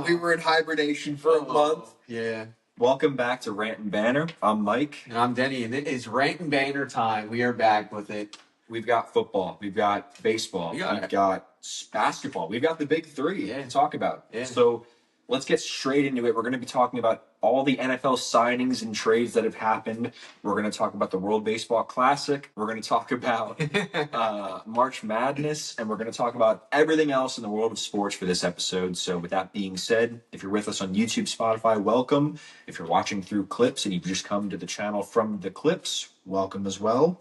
We were in hibernation for a month. Yeah. Welcome back to Rant and Banner. I'm Mike. And I'm Denny, and it is Rant and Banner time. We are back with it. We've got football. We've got baseball. We've got basketball. We've got the big three to talk about. Yeah. So let's get straight into it. We're going to be talking about all the NFL signings and trades that have happened. We're going to talk about the World Baseball Classic. We're going to talk about March Madness, and we're going to talk about everything else in the world of sports for this episode. So with that being said, if you're with us on YouTube, Spotify, welcome. If you're watching through Clips and you've just come to the channel from the Clips, welcome as well.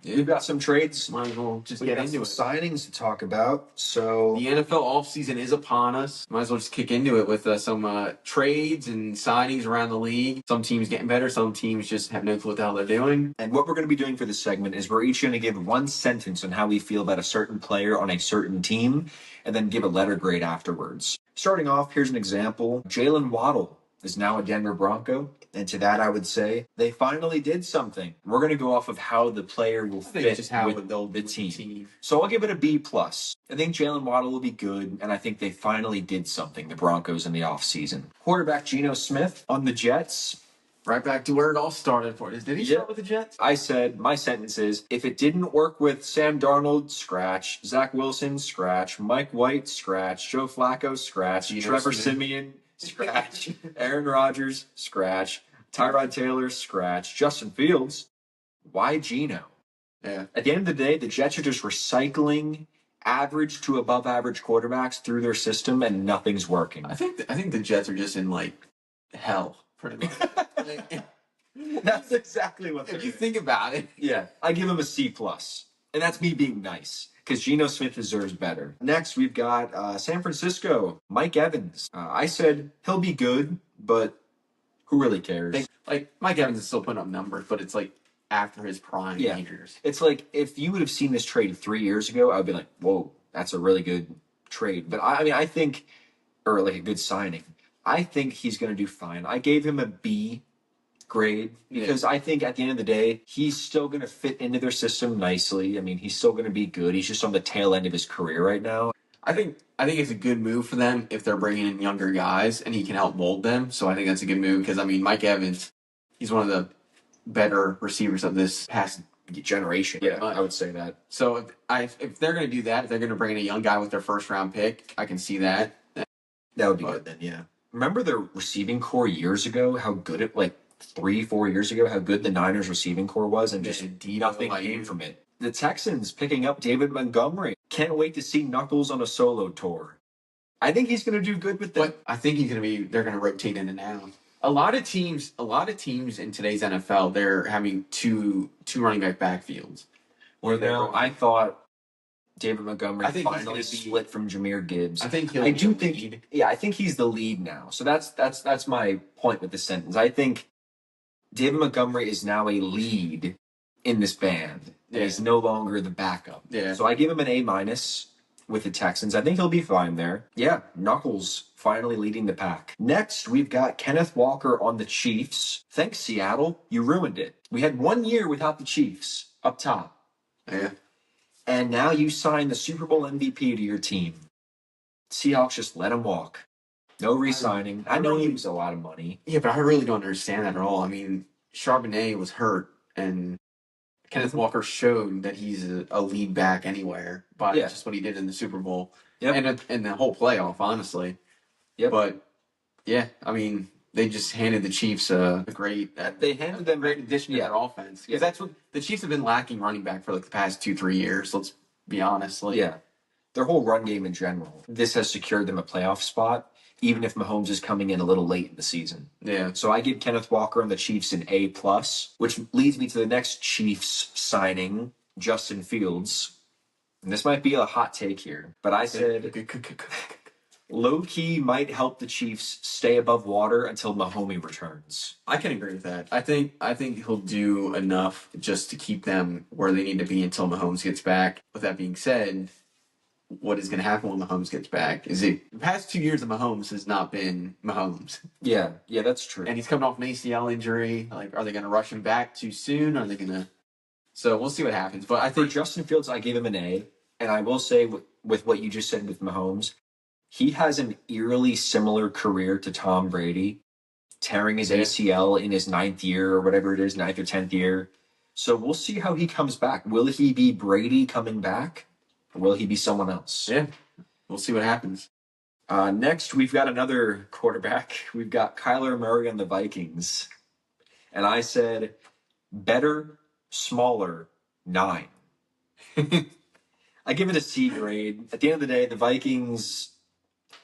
Yeah. We've got some trades. Might as well just get into it. Signings to talk about. So the NFL offseason is upon us. Might as well just kick into it with some trades and signings around the league. Some teams getting better. Some teams just have no clue what the hell they're doing. And what we're going to be doing for this segment is we're each going to give one sentence on how we feel about a certain player on a certain team, and then give a letter grade afterwards. Starting off, here's an example. Jalen Waddle is now a Denver Bronco. And to that, I would say they finally did something. We're going to go off of how the player will fit just how with the team. So I'll give it a B+. I think Jalen Waddle will be good, and I think they finally did something, the Broncos, in the offseason. Quarterback Geno Smith on the Jets. Right back to where it all started for us. Did he start with the Jets? I said, my sentence is, if it didn't work with Sam Darnold, scratch. Zach Wilson, scratch. Mike White, scratch. Joe Flacco, scratch. Trevor Siemian, scratch. Aaron Rodgers, scratch. Tyrod Taylor, scratch. Justin Fields, why Geno? Yeah. At the end of the day, the Jets are just recycling average to above average quarterbacks through their system, and nothing's working. I think the Jets are just in hell, pretty much. That's exactly what. If you think about it, yeah, I give him a C+, and that's me being nice, because Geno Smith deserves better. Next, we've got San Francisco, Mike Evans. I said he'll be good, but who really cares? Mike Evans is still putting up numbers, but it's like after his prime years. It's like if you would have seen this trade 3 years ago, I would be like, whoa, that's a really good trade. But I think, or like a good signing. I think he's going to do fine. I gave him a B grade because I think at the end of the day, he's still going to fit into their system nicely. I mean, he's still going to be good. He's just on the tail end of his career right now. I think it's a good move for them if they're bringing in younger guys and he can help mold them. So I think that's a good move because, I mean, Mike Evans, he's one of the better receivers of this past generation. Yeah, I would say that. So if they're going to do that, if they're going to bring in a young guy with their first-round pick, I can see that. That would be good then, yeah. Remember the receiving core years ago, how good it, 3-4 years ago, how good the Niners receiving core was, and just nothing came from it. The Texans picking up David Montgomery. Can't wait to see Knuckles on a solo tour. I think he's going to do good with them. But I think they're going to rotate in and out. A lot of teams in today's NFL, they're having two running back backfields. I thought David Montgomery finally split from Jahmyr Gibbs. I think I think he's the lead now. So that's my point with this sentence. I think David Montgomery is now a lead in this band. Yeah. He's no longer the backup. Yeah. So I give him an A- with the Texans. I think he'll be fine there. Yeah, Knuckles finally leading the pack. Next, we've got Kenneth Walker on the Chiefs. Thanks, Seattle. You ruined it. We had 1 year without the Chiefs up top. Yeah. And now you sign the Super Bowl MVP to your team. Seahawks just let him walk. No re-signing. I know he was a lot of money. Yeah, but I really don't understand that at all. I mean, Charbonnet was hurt, and Kenneth Walker showed that he's a lead back anywhere by just what he did in the Super Bowl and the whole playoff, honestly. Yep. But, yeah, I mean, they just handed the Chiefs a great addition to their offense. Because that's what the Chiefs have been lacking running back for the past 2-3 years, let's be honest. Their whole run game in general. This has secured them a playoff spot, even if Mahomes is coming in a little late in the season. Yeah. So I give Kenneth Walker and the Chiefs an A+, which leads me to the next Chiefs signing, Justin Fields. And this might be a hot take here, but I said low-key might help the Chiefs stay above water until Mahomes returns. I can agree with that. I think he'll do enough just to keep them where they need to be until Mahomes gets back. With that being said, what is going to happen when Mahomes gets back? The past 2 years of Mahomes has not been Mahomes. Yeah, that's true. And he's coming off an ACL injury. Are they going to rush him back too soon? Are they going to? So we'll see what happens. But I think for Justin Fields, I gave him an A. And I will say with what you just said with Mahomes, He has an eerily similar career to Tom Brady, tearing his Yeah. ACL in his 9th year or whatever it is, 9th or 10th year. So we'll see how he comes back. Will he be Brady coming back? Or will he be someone else? Yeah, we'll see what happens. Next, we've got another quarterback. We've got Kyler Murray on the Vikings. And I said, better, smaller, 9. I give it a C grade. At the end of the day, the Vikings,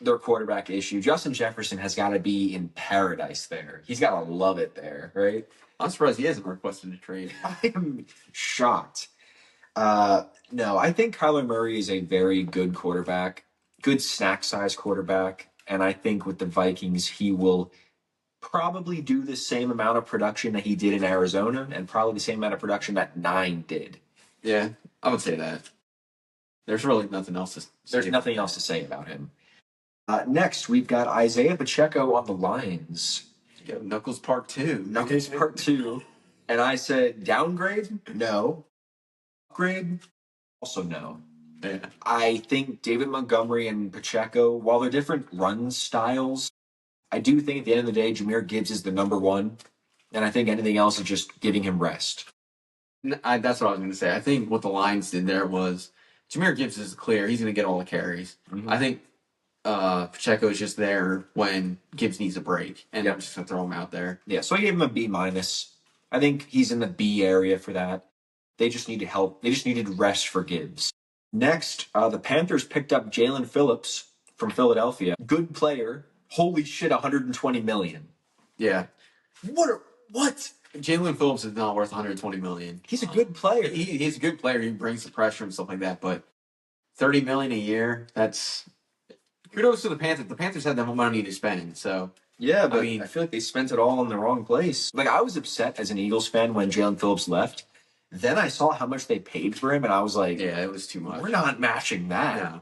their quarterback issue. Justin Jefferson has got to be in paradise there. He's got to love it there, right? I'm surprised he hasn't requested a trade. I am shocked. No, I think Kyler Murray is a very good quarterback, good snack size quarterback. And I think with the Vikings, he will probably do the same amount of production that he did in Arizona and probably the same amount of production that 9 did. Yeah, I would say that. There's really nothing else to say. There's nothing else to say about him. Next, we've got Isaiah Pacheco on the Lions. Yeah, Knuckles Part 2. Nuggets Part 2. And I said, downgrade? No. Upgrade? Also no. Yeah. I think David Montgomery and Pacheco, while they're different run styles, I do think at the end of the day, Jahmyr Gibbs is the number one. And I think anything else is just giving him rest. That's what I was going to say. I think what the Lions did there was Jahmyr Gibbs is clear. He's going to get all the carries. Mhm. I think Pacheco is just there when Gibbs needs a break, and I'm just going to throw him out there. Yeah, so I gave him a B minus. I think he's in the B area for that. They just need to help. They just needed rest for Gibbs. Next, the Panthers picked up Jalen Phillips from Philadelphia. Good player. Holy shit, $120 million. Yeah. What? Jalen Phillips is not worth $120 million. He's a good player. He's a good player. He brings the pressure and stuff like that. But $30 million a year, that's kudos to the Panthers. The Panthers had that money to spend. So Yeah, but I mean, I feel like they spent it all in the wrong place. Like, I was upset as an Eagles fan when Jalen Phillips left. Then I saw how much they paid for him, and I was like, yeah, it was too much. we're not matching that. Yeah.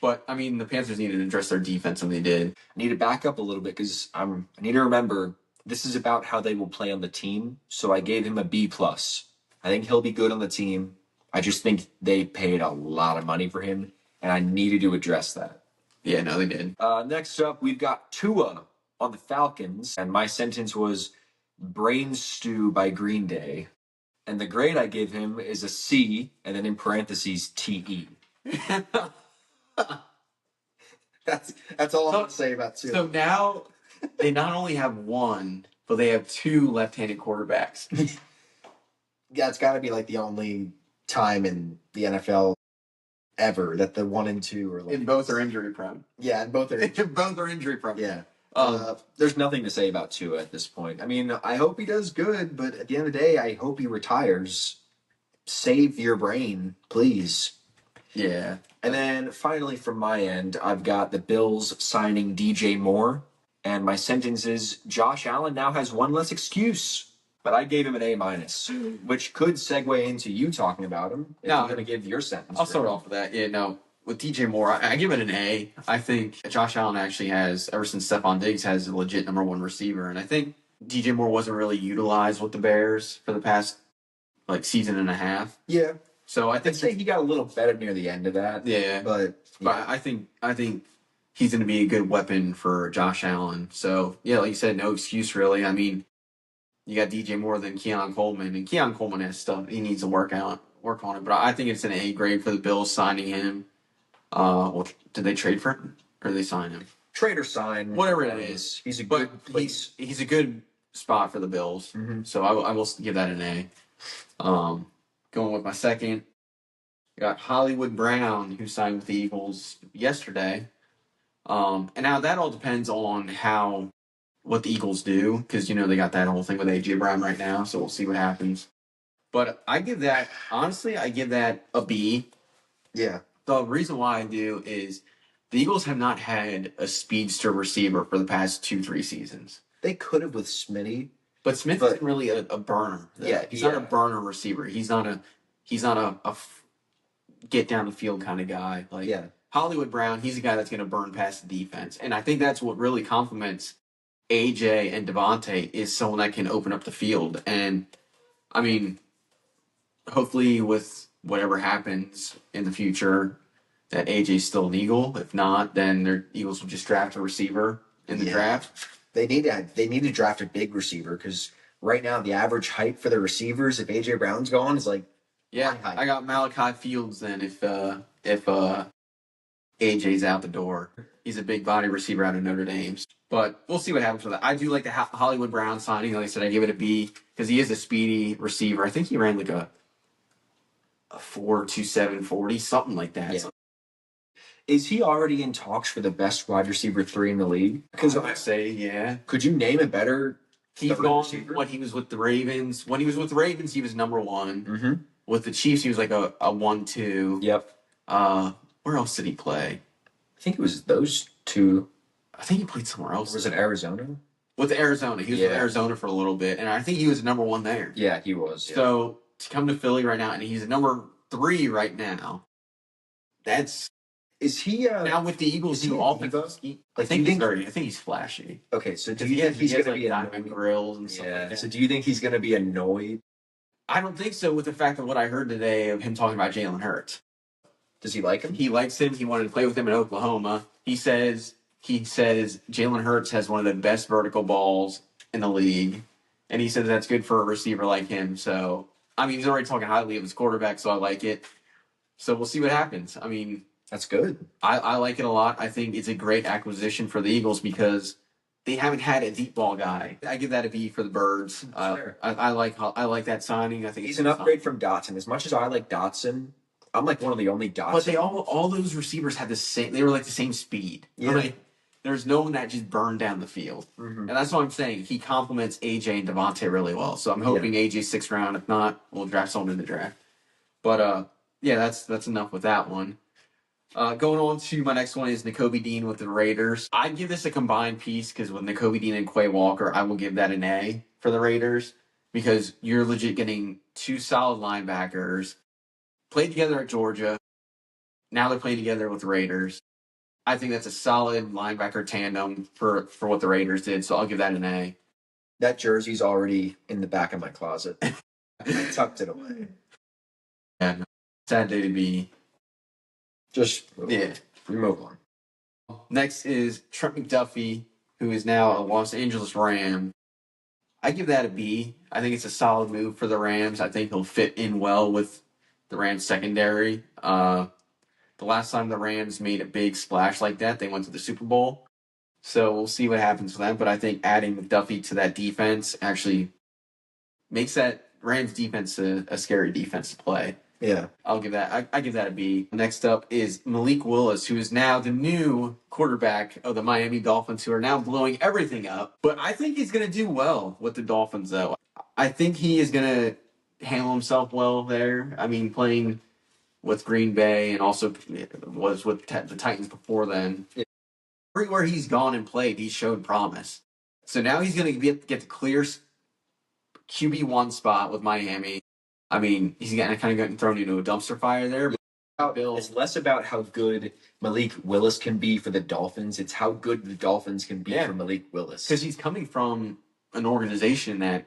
But I mean, the Panthers needed to address their defense, and they did. I need to back up a little bit because I need to remember this is about how they will play on the team. So I gave him a B plus. I think he'll be good on the team. I just think they paid a lot of money for him, and I needed to address that. Yeah, no, they did. Next up, we've got Tua on the Falcons, and my sentence was Brain Stew by Green Day. And the grade I gave him is a C, and then in parentheses, TE. That's all I'm going to say about Tua. So now they not only have one, but they have two left-handed quarterbacks. Yeah, it's got to be like the only time in the NFL ever that the 1 and 2 are like. And both are injury prone. Yeah, and both are. Both are injury prone. Yeah. There's nothing to say about Tua at this point. I mean, I hope he does good, but at the end of the day, I hope he retires. Save your brain, please. Yeah. And then finally, from my end, I've got the Bills signing DJ Moore. And my sentence is Josh Allen now has one less excuse. But I gave him an A minus, which could segue into you talking about him. If No. you're going to give your sentence. I'll for start him. off with that. Yeah, no. With DJ Moore, I give it an A. I think Josh Allen actually has, ever since Stephon Diggs, has a legit number one receiver. And I think DJ Moore wasn't really utilized with the Bears for the past, season and a half. Yeah. So I I'd think say he got a little better near the end of that. yeah. But But I think he's going to be a good weapon for Josh Allen. So yeah, like you said, no excuse really. I mean, you got DJ Moore than Keon Coleman, and Keon Coleman has stuff he needs to work on it. But I think it's an A grade for the Bills signing him. Well, did they trade for him or did they sign him? trade or sign, Whatever it is, he's a but good place. he's a good spot for the Bills. Mhm. So I will give that an A. Going with my second, I got Hollywood Brown, who signed with the Eagles yesterday. And now that all depends on what the Eagles do, because they got that whole thing with AJ Brown right now. So we'll see what happens. But I give that a B. Yeah. The reason why I do is the Eagles have not had a speedster receiver for the past 2-3 seasons. They could have with Smitty. But Smith isn't really a burner. Yeah, he's not a burner receiver. He's not a get down the field kind of guy. Hollywood Brown, he's a guy that's going to burn past the defense, and I think that's what really complements AJ and Devontae is someone that can open up the field. And I mean, hopefully with whatever happens in the future, that AJ's still an Eagle. If not, then the Eagles will just draft a receiver in the draft. They need to draft a big receiver because right now the average height for the receivers, if AJ Brown's gone, is like I got Malachi Fields then if AJ's out the door. He's a big body receiver out of Notre Dame. But we'll see what happens with that. I do like the Hollywood Brown signing. Like I said, I give it a B because he is a speedy receiver. I think he ran like a 4.27 40, something like that. Yeah. Is he already in talks for the best wide receiver 3 in the league? Because I say, yeah. Could you name a better He's gone when he was with the Ravens. When he was with the Ravens, he was number 1. Mm-hmm. With the Chiefs, he was like a 1-2. Yep. Where else did he play? I think it was those two. I think he played somewhere else. Or was it Arizona? With Arizona. He was with Arizona for a little bit, and I think he was number 1 there. Yeah, he was. Yeah. So to come to Philly right now, and he's number 3 right now. Is he now with the Eagles? I think he's flashy. Okay, so do you think he's going to be diamond grills and stuff like that? So do you think he's going to be annoyed? I don't think so. With the fact of what I heard today of him talking about Jalen Hurts. Does he like him? He likes him. He wanted to play with him in Oklahoma. He says Jalen Hurts has one of the best vertical balls in the league, and he says that's good for a receiver like him. So I mean, he's already talking highly of his quarterback, so I like it. So we'll see what happens. I mean, that's good. I like it a lot. I think it's a great acquisition for the Eagles because they haven't had a deep ball guy. I give that a B for the Birds. I like that signing. I think he's an upgrade from Dotson. As much as I like Dotson, I'm like one of the only Dotson. But they all those receivers had the same. They were like the same speed. Yeah. Like, there's no one that just burned down the field, and that's what I'm saying. He complements AJ and Devontae really well. So I'm hoping AJ's 6th round. If not, we'll draft someone in the draft. But that's enough with that one. Going on to my next one is Nakobe Dean with the Raiders. I'd give this a combined piece because with Nakobe Dean and Quay Walker, I will give that an A for the Raiders because you're legit getting 2 solid linebackers. Played together at Georgia. Now they're playing together with the Raiders. I think that's a solid linebacker tandem for what the Raiders did, so I'll give that an A. That jersey's already in the back of my closet. I tucked it away. Yeah, sad day to be. Move on. Next is Trent McDuffie, who is now a Los Angeles Ram. I give that a B. I think it's a solid move for the Rams. I think he'll fit in well with the Rams secondary. The last time the Rams made a big splash like that, they went to the Super Bowl. So we'll see what happens with them. But I think adding McDuffie to that defense actually makes that Rams defense a scary defense to play. Yeah. I'll give that. I give that a B. Next up is Malik Willis, who is now the new quarterback of the Miami Dolphins, who are now blowing everything up. But I think he's going to do well with the Dolphins, though. I think he is going to handle himself well there. I mean, playing with Green Bay and also was with the Titans before then. Everywhere he's gone and played, he's showed promise. So now he's going to get the clear QB1 spot with Miami. I mean, he's kind of getting thrown into a dumpster fire there. But it's less about how good Malik Willis can be for the Dolphins. It's how good the Dolphins can be for Malik Willis. Because he's coming from an organization that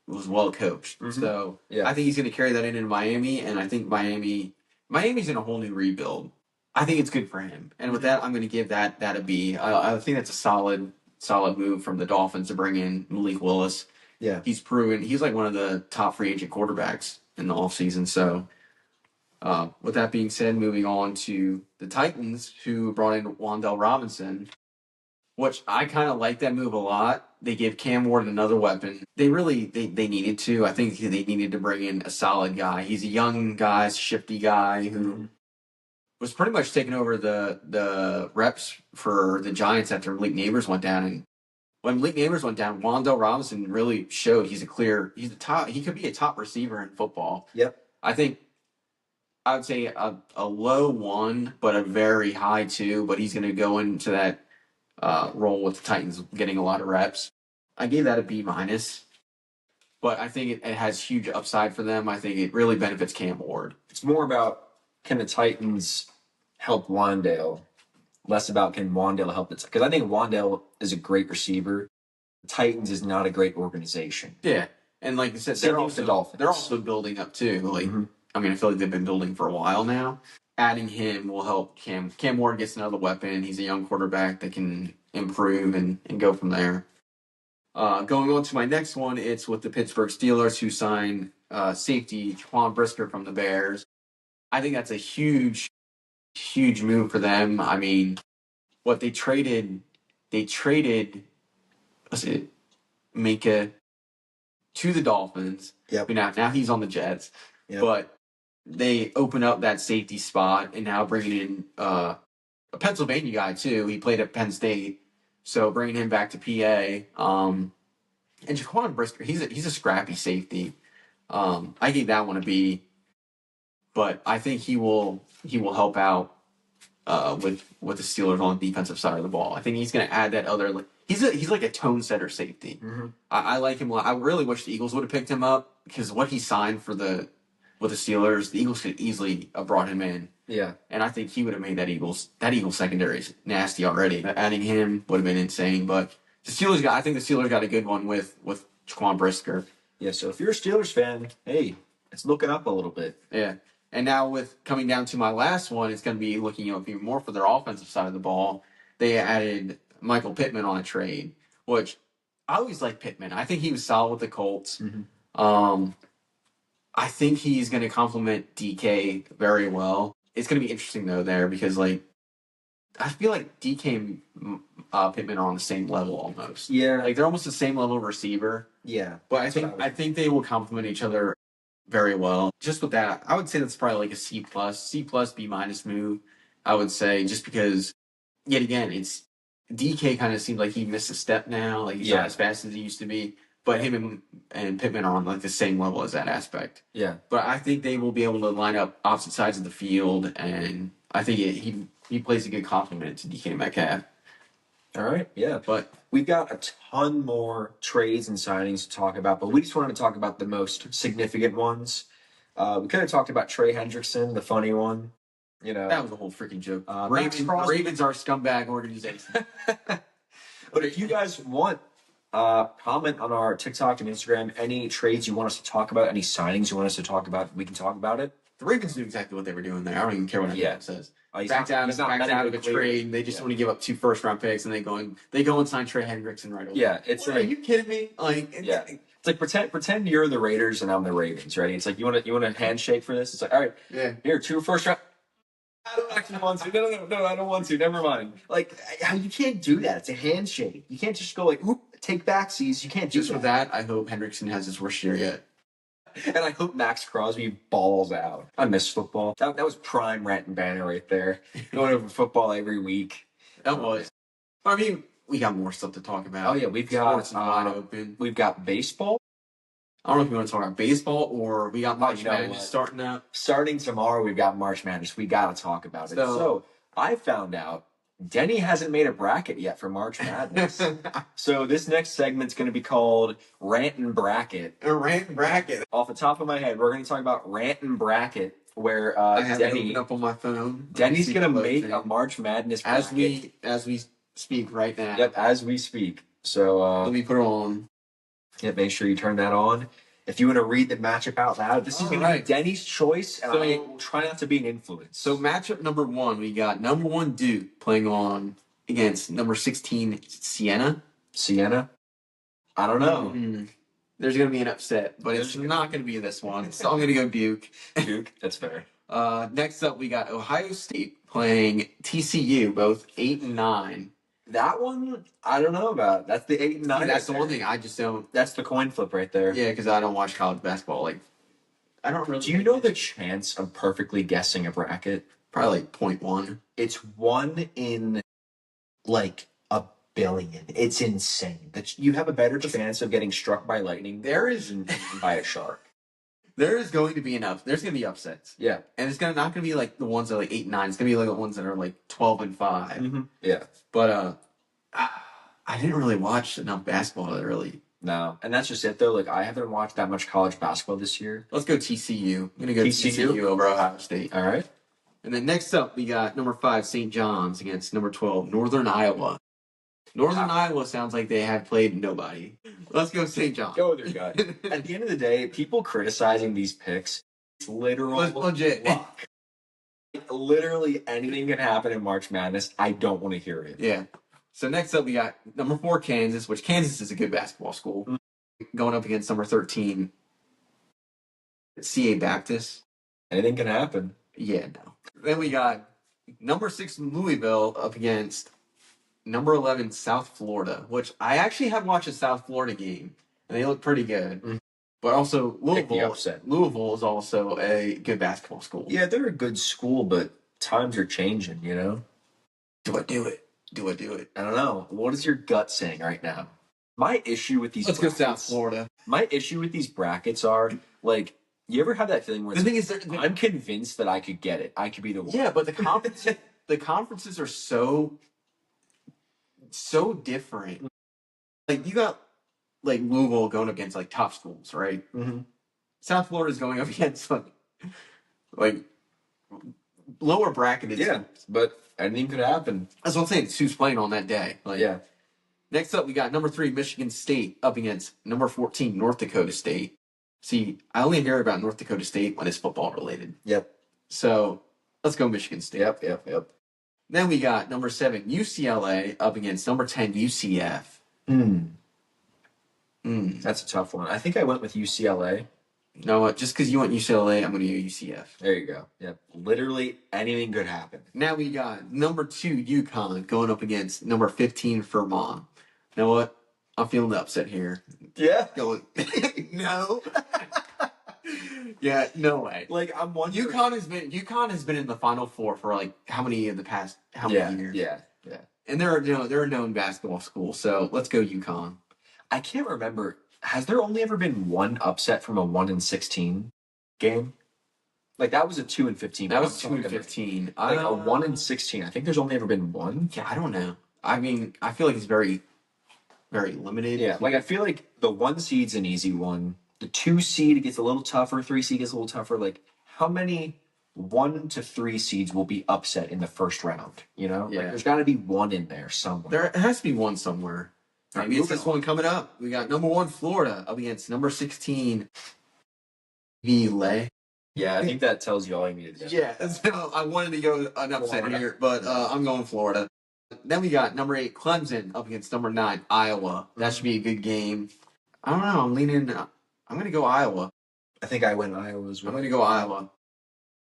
was well coached. Mm-hmm. So I think he's going to carry that into Miami, and I think Miami's in a whole new rebuild. I think it's good for him. And with that, I'm going to give that a B. I think that's a solid move from the Dolphins to bring in Malik Willis. Yeah. He's proven he's like one of the top free agent quarterbacks in the offseason. So with that being said, moving on to the Titans, who brought in Wan'Dale Robinson, which I kind of like that move a lot. They gave Cam Ward another weapon. They needed to. I think they needed to bring in a solid guy. He's a young guy, shifty guy who was pretty much taking over the reps for the Giants after Malik Neighbors went down. And when Malik Neighbors went down, Wan'Dale Robinson really showed he's the top. He could be a top receiver in football. Yep. I would say a low 1, but a very high 2. But he's going to go into that role with the Titans, getting a lot of reps. I gave that a B-, but I think it has huge upside for them. I think it really benefits Cam Ward. It's more about can the Titans help Wan'Dale, less about can Wan'Dale help it. Because I think Wan'Dale is a great receiver. The Titans is not a great organization. Yeah, and like you said, they're also building up too. Like I mean, I feel like they've been building for a while now. adding him will help Cam. Cam Ward gets another weapon. He's a young quarterback that can improve and go from there. Going on to my next one, it's with the Pittsburgh Steelers, who signed safety Jaquan Brisker from the Bears. I think that's a huge move for them. I mean, what they traded, what's it, Minka to the Dolphins. Yep. Now he's on the Jets. Yep. But they open up that safety spot and now bringing in a Pennsylvania guy too. He played at Penn State, so bringing him back to PA. And Jaquan Brisker, he's a scrappy safety. I gave that one a B, but I think he will help out with the Steelers on the defensive side of the ball. I think he's going to add that other. He's like a tone setter safety. Mm-hmm. I like him a lot. I really wish the Eagles would have picked him up because what he signed with the Steelers, the Eagles could easily have brought him in. Yeah. And I think he would have made that Eagles secondary is nasty already. Adding him would have been insane. But I think the Steelers got a good one with Jaquan Brisker. Yeah, so if you're a Steelers fan, hey, it's looking up a little bit. Yeah. And now with coming down to my last one, it's going to be looking even more for their offensive side of the ball. They added Michael Pittman on a trade, which I always liked Pittman. I think he was solid with the Colts. Mm-hmm. I think he's going to complement DK very well. It's going to be interesting, though, there because, like, I feel like DK and Pittman are on the same level almost. Yeah. Like, they're almost the same level receiver. Yeah. But I think they will complement each other very well. Just with that, I would say that's probably like a C+, B- move, I would say, just because, yet again, it's DK kind of seems like he missed a step now. Like, he's not as fast as he used to be. But him and Pittman are on like the same level as that aspect. Yeah. But I think they will be able to line up opposite sides of the field, and I think he plays a good complement to DK Metcalf. All right. Yeah. But we've got a ton more trades and signings to talk about, but we just wanted to talk about the most significant ones. We could have talked about Trey Hendrickson, the funny one. You know, that was a whole freaking joke. Ravens are a scumbag organization. But if you guys want, comment on our TikTok and Instagram. Any trades you want us to talk about, any signings you want us to talk about, we can talk about it. The Ravens knew exactly what they were doing there. I don't even care what anyone says. Backed out of a trade. They just want to give up 2 first-round picks, and they go and sign Trey Hendrickson right away. Yeah, it's are you kidding me? It's like pretend you're the Raiders and I'm the Ravens, right? It's like you want a handshake for this. It's like, all right, here, 2 first-round. I don't actually want to. No, I don't want to. Never mind. Like, you can't do that. It's a handshake. You can't just go like, oop, take backsies. You can't do just that. For that. I hope Hendrickson has his worst year yet. And I hope Max Crosby balls out. I miss football. That was prime Rant and Banner right there. Going over football every week. That was. I mean, we got more stuff to talk about. Oh yeah, we've got sports wide open. We've got baseball. I don't know if you want to talk about baseball or we got March Madness starting up. Starting tomorrow, we've got March Madness. We got to talk about it. So I found out Denny hasn't made a bracket yet for March Madness. So this next segment's going to be called Rant and Bracket. A Rant and Bracket. Off the top of my head, we're going to talk about Rant and Bracket, where I have it open up on my phone. Denny's going to make a March Madness bracket. As we speak right now. Yep, as we speak. So let me put it on. Yeah, make sure you turn that on. If you want to read the matchup out loud, this is going to be Denny's choice, and I will try not to be an influence. So matchup number 1, we got number 1 Duke playing on against number 16 Siena. Siena? I don't know. Mm-hmm. There's going to be an upset, but it's not going to be this one. So I'm going to go Duke. Duke, that's fair. Next up, we got Ohio State playing TCU, both 8 and 9. That one, I don't know about. That's the 8 and 9. That's the one thing I just don't. That's the coin flip right there. Yeah, because I don't watch college basketball. Like, I don't really. Do you know the chance of perfectly guessing a bracket? Probably like 0.1. It's 1 in like a billion. It's insane. That you have a better chance of getting struck by lightning. There isn't by a shark. There is going to be enough. There's going to be upsets. Yeah. And it's not going to be like the ones that are like 8 and 9. It's going to be like the ones that are like 12 and 5. Mm-hmm. Yeah. But I didn't really watch enough basketball to really. No. And that's just it, though. Like, I haven't watched that much college basketball this year. Let's go TCU. I'm going to go TCU over Ohio State. All right. And then next up, we got number 5, St. John's against number 12, Northern Iowa. Northern Iowa sounds like they have played nobody. Let's go St. John's. Go with your gut. At the end of the day, people criticizing these picks, it's literal legit luck. Literally anything can happen in March Madness. I don't want to hear it. Yeah. So next up, we got number 4, Kansas, which Kansas is a good basketball school, going up against number 13, CA Baptist. Anything can happen. Yeah, no. Then we got number 6, Louisville, up against number 11, South Florida, which I actually have watched a South Florida game, and they look pretty good. Mm-hmm. But also, Louisville is also a good basketball school. Yeah, they're a good school, but times are changing, you know? Do I do it? I don't know. What is your gut saying right now? My issue with these Let's go South Florida. My issue with these brackets are, like, you ever have that feeling where the thing is, I'm convinced that I could get it. I could be the one. Yeah, but the conferences are so different. Like, you got, like, Louisville going up against, like, top schools, right? Mm-hmm. South Florida's going up against, like lower bracketed. Yeah, but anything could happen. That's what I'm saying. It's who's playing on that day. Like, yeah. Next up, we got number 3, Michigan State, up against number 14, North Dakota State. See, I only hear about North Dakota State when it's football related. Yep. So, let's go Michigan State. Yep. Then we got number 7, UCLA, up against number 10, UCF. That's a tough one. I think I went with UCLA. No, just because you went UCLA, I'm going to go UCF. There you go. Yep. Literally anything could happen. Now we got number 2, UConn, going up against number 15, Vermont. You know what? I'm feeling the upset here. Yeah. Going, no. Yeah, no way. Like, I'm wondering. UConn has been in the Final Four for like how many years? Yeah. And they're a known basketball school, so let's go UConn. I can't remember. Has there only ever been one upset from a 1-16 game? Like, that was a 2-15. That was 2-15. Like a 1-16. I think there's only ever been one. Yeah, I don't know. I mean, I feel like it's very, very limited. Yeah, like I feel like the 1 seed's an easy one. The 2 seed, it gets a little tougher. 3 seed gets a little tougher. Like, how many 1 to 3 seeds will be upset in the first round? You know, yeah. Like, there's got to be one in there somewhere. There has to be one somewhere. Maybe it's this one coming up. We got number 1, Florida, up against number 16, VLA. Yeah, I think that tells you all you need to know. Yeah, so I wanted to go an upset here, but I'm going Florida. Then we got number 8, Clemson, up against number 9, Iowa. That should be a good game. I don't know. I'm leaning. I'm going to go Iowa. I think I went Iowa as well. I'm going to go Iowa.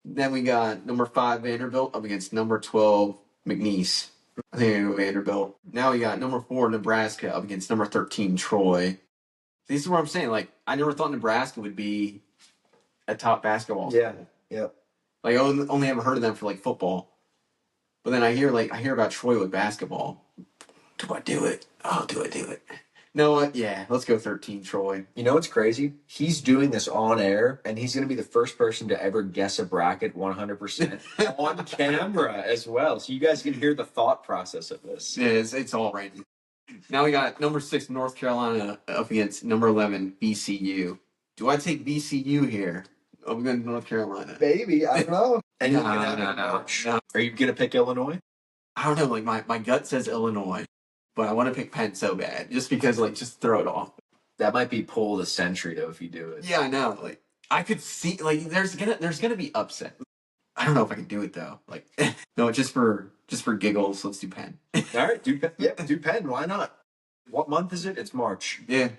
Then we got number 5, Vanderbilt, up against number 12, McNeese. I think I'm going to go Vanderbilt. Now we got number 4, Nebraska, up against number 13, Troy. This is what I'm saying. Like, I never thought Nebraska would be a top basketball school. Yeah. Like, I only ever heard of them for, like, football. But then I hear about Troy with basketball. Do I do it? Oh, do I do it? You know what? Yeah, let's go 13, Troy. You know what's crazy? He's doing this on air, and he's going to be the first person to ever guess a bracket 100% on camera as well. So you guys can hear the thought process of this. Yeah, it's all right. Now we got number 6, North Carolina, up against number 11, BCU. Do I take BCU here? I'm going to North Carolina. Maybe. I don't know. And No. Are you going to pick Illinois? I don't know. Like, my gut says Illinois, but I want to pick Penn so bad, just because, like, just throw it off. That might be pull of the century, though, if you do it. Yeah, I know. Like, I could see, like, there's gonna be upset. I don't know if I can do it though. Like, no, just for giggles, let's do Penn. All right, do Penn. Yeah, do Penn. Why not? What month is it? It's March. Yeah.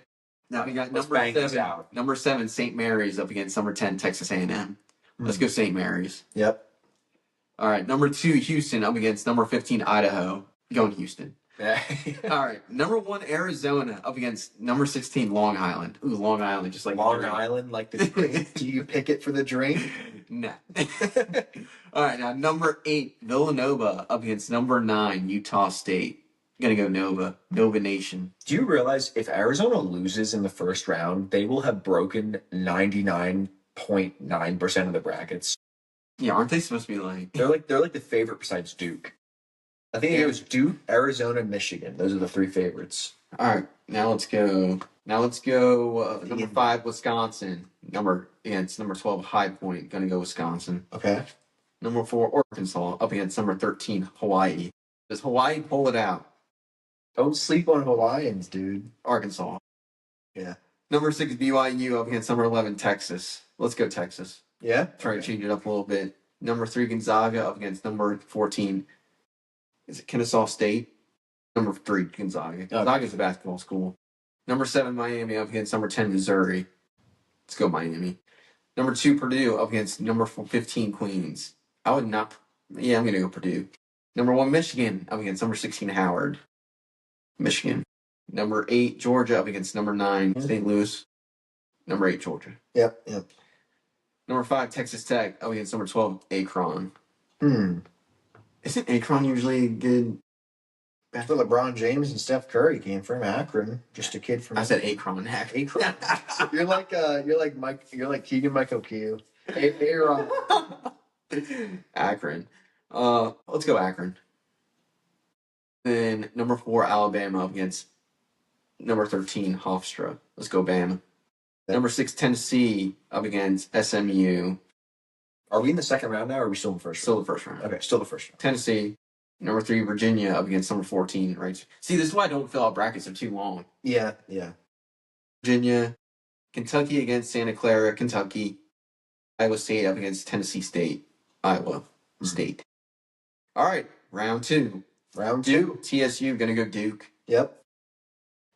Now we got Let's bang this out. Number 7, St. Mary's, up against number 10, Texas A&M. Let's go St. Mary's. Yep. All right, number 2, Houston, up against number 15, Idaho. Going Houston. Yeah. All right, number 1, Arizona, up against number 16, Long Island. Ooh, Long Island, just like Long Island, like the drink. Do you pick it for the drink? Nah. All right, now number 8, Villanova, up against number 9, Utah State. Gonna go Nova Nation. Do you realize if Arizona loses in the first round, they will have broken 99.9% of the brackets? Yeah, aren't they supposed to be like? They're like the favorite besides Duke. I think it was Duke, Arizona, Michigan. Those are the 3 favorites. All right, now let's go. Number 5, Wisconsin. Against number 12, High Point. Gonna go Wisconsin. Okay. Number 4, Arkansas, up against number 13, Hawaii. Does Hawaii pull it out? Don't sleep on Hawaiians, dude. Arkansas. Yeah. Number 6, BYU, up against number 11, Texas. Let's go Texas. Yeah? Try to change it up a little bit. Number 3, Gonzaga up against number 14. Is it Kennesaw State? Number 3, Gonzaga. Gonzaga's a basketball school. Number 7, Miami up against number 10, Missouri. Let's go Miami. Number 2, Purdue up against number 15, Queens. I would not. Yeah, I'm going to go Purdue. Number 1, Michigan up against number 16, Howard. Michigan. Number 8, Georgia up against number 9, St. Louis. Number 8, Georgia. Yep. Number 5, Texas Tech up against number 12, Akron. Isn't Akron usually good? That's where LeBron James and Steph Curry came from. Akron, just a kid from. I said Akron. Akron. You're like Keegan Michael Q. Aaron. Akron. Let's go Akron. Then number 4, Alabama up against number 13, Hofstra. Let's go Bama. Number 6, Tennessee up against SMU. Are we in the second round now, or are we still in the first round? Still the first round. Okay, still the first round. Tennessee. Number 3, Virginia up against number 14, right? See, this is why I don't fill out brackets. They're too long. Yeah. Virginia. Kentucky against Santa Clara, Kentucky. Iowa State up against Tennessee State. Iowa State. All right, round 2. Round 2. TSU, going to go Duke. Yep.